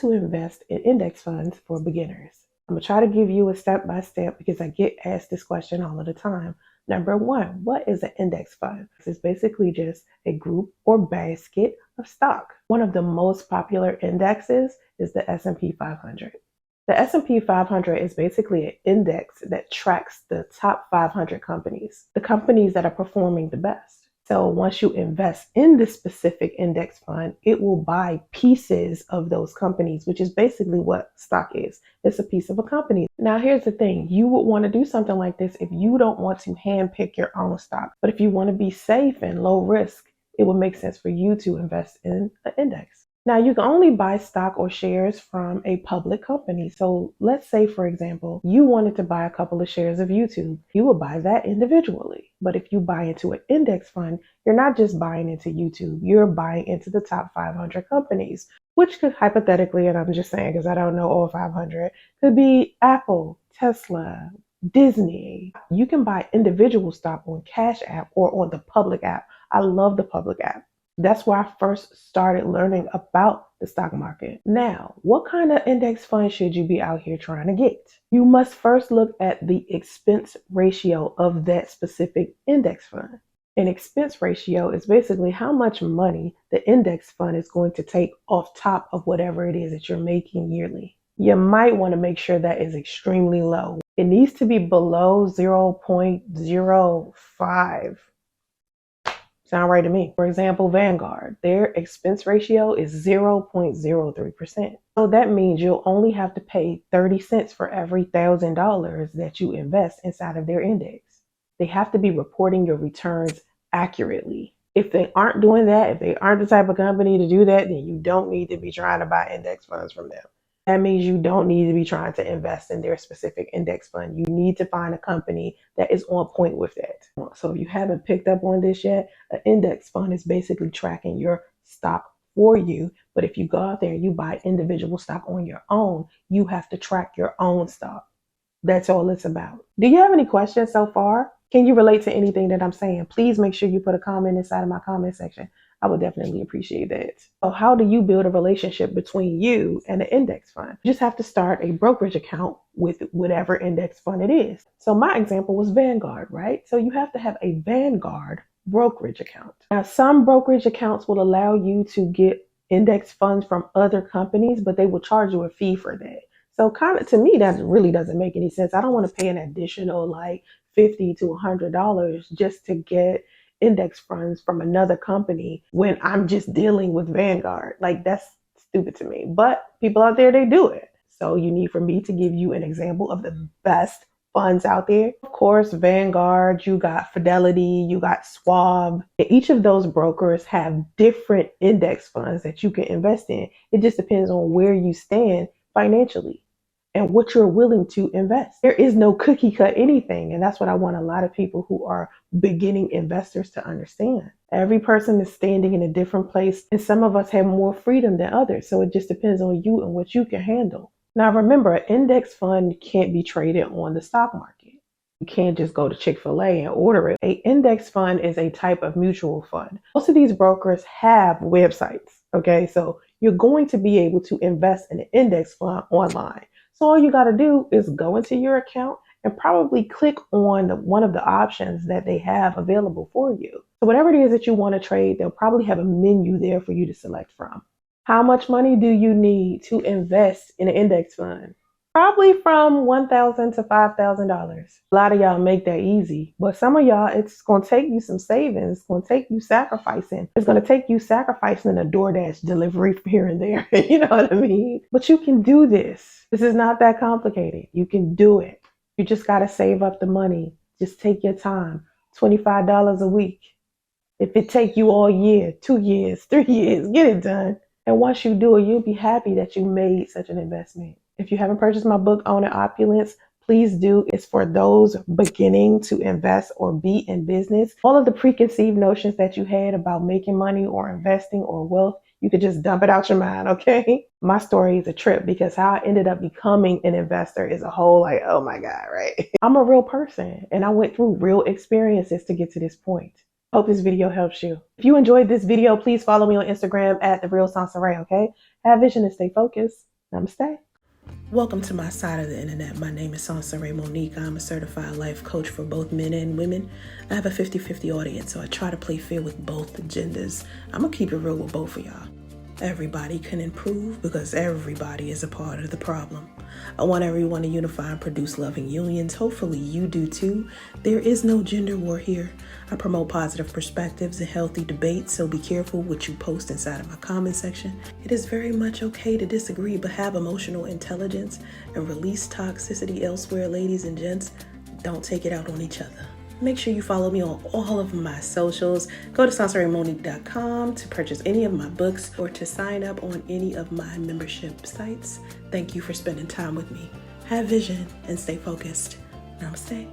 to invest in index funds for beginners. I'm going to try to give you a step-by-step because I get asked this question all of the time. Number one, what is an index fund? It's basically just a group or basket of stock. One of the most popular indexes is the S&P 500. The S&P 500 is basically an index that tracks the top 500 companies, the companies that are performing the best. So once you invest in this specific index fund, it will buy pieces of those companies, which is basically what stock is. It's a piece of a company. Now, here's the thing. You would want to do something like this if you don't want to handpick your own stock. But if you want to be safe and low risk, it would make sense for you to invest in an index. Now, you can only buy stock or shares from a public company. So let's say, for example, you wanted to buy a couple of shares of YouTube. You would buy that individually. But if you buy into an index fund, you're not just buying into YouTube. You're buying into the top 500 companies, which could hypothetically, and I'm just saying because I don't know all 500, could be Apple, Tesla, Disney. You can buy individual stock on Cash App or on the public app. I love the public app. That's where I first started learning about the stock market. Now, what kind of index fund should you be out here trying to get? You must first look at the expense ratio of that specific index fund. An expense ratio is basically how much money the index fund is going to take off top of whatever it is that you're making yearly. You might want to make sure that is extremely low. It needs to be below 0.05. Sound right to me. For example, Vanguard, their expense ratio is 0.03%. So that means you'll only have to pay 30 cents for every $1,000 that you invest inside of their index. They have to be reporting your returns accurately. If they aren't doing that, if they aren't the type of company to do that, then you don't need to be trying to buy index funds from them. That means you don't need to be trying to invest in their specific index fund. You need to find a company that is on point with that. So if you haven't picked up on this yet, an index fund is basically tracking your stock for you. But if you go out there and you buy individual stock on your own, you have to track your own stock. That's all it's about. Do you have any questions so far? Can you relate to anything that I'm saying? Please make sure you put a comment inside of my comment section. I would definitely appreciate that. So how do you build a relationship between you and an index fund? You just have to start a brokerage account with whatever index fund it is. So my example was Vanguard, right? So you have to have a Vanguard brokerage account. Now, some brokerage accounts will allow you to get index funds from other companies, but they will charge you a fee for that. So kind of to me, that really doesn't make any sense. I don't want to pay an additional like $50 to $100 just to get index funds from another company when I'm just dealing with Vanguard. Like, that's stupid to me. But people out there, they do it. So you need for me to give you an example of the best funds out there. Of course, Vanguard, you got Fidelity, you got Schwab. Each of those brokers have different index funds that you can invest in. It just depends on where you stand financially and what you're willing to invest. There is no cookie cut anything. And that's what I want a lot of people who are beginning investors to understand. Every person is standing in a different place, and some of us have more freedom than others. So it just depends on you and what you can handle. Now, remember, an index fund can't be traded on the stock market. You can't just go to Chick-fil-A and order it. An index fund is a type of mutual fund. Most of these brokers have websites. Okay, so you're going to be able to invest in an index fund online. So all you got to do is go into your account and probably click on one of the options that they have available for you. So whatever it is that you want to trade, they'll probably have a menu there for you to select from. How much money do you need to invest in an index fund? Probably from $1,000 to $5,000. A lot of y'all make that easy, but some of y'all, it's going to take you some savings. It's going to take you sacrificing. It's going to take you sacrificing a DoorDash delivery here and there. You know what I mean? But you can do this. This is not that complicated. You can do it. You just got to save up the money. Just take your time. $25 a week. If it take you all year, 2 years, 3 years, get it done. And once you do it, you'll be happy that you made such an investment. If you haven't purchased my book, Owning Opulence, please do. It's for those beginning to invest or be in business. All of the preconceived notions that you had about making money or investing or wealth, you could just dump it out your mind, okay? My story is a trip because how I ended up becoming an investor is a whole like, oh my God, right? I'm a real person and I went through real experiences to get to this point. Hope this video helps you. If you enjoyed this video, please follow me on Instagram at The Real Soncerae, okay? Have vision and stay focused. Namaste. Welcome to my side of the internet. My name is Soncerae Monique. I'm a certified life coach for both men and women. I have a 50-50 audience, so I try to play fair with both genders. I'm gonna keep it real with both of y'all. Everybody can improve because everybody is a part of the problem. I want everyone to unify and produce loving unions. Hopefully you do too. There is no gender war here. I promote positive perspectives and healthy debate, so be careful what you post inside of my comment section. It is very much okay to disagree, but have emotional intelligence and release toxicity elsewhere, ladies and gents. Don't take it out on each other. Make sure you follow me on all of my socials. Go to SonceraeMonique.com to purchase any of my books or to sign up on any of my membership sites. Thank you for spending time with me. Have vision and stay focused. Namaste.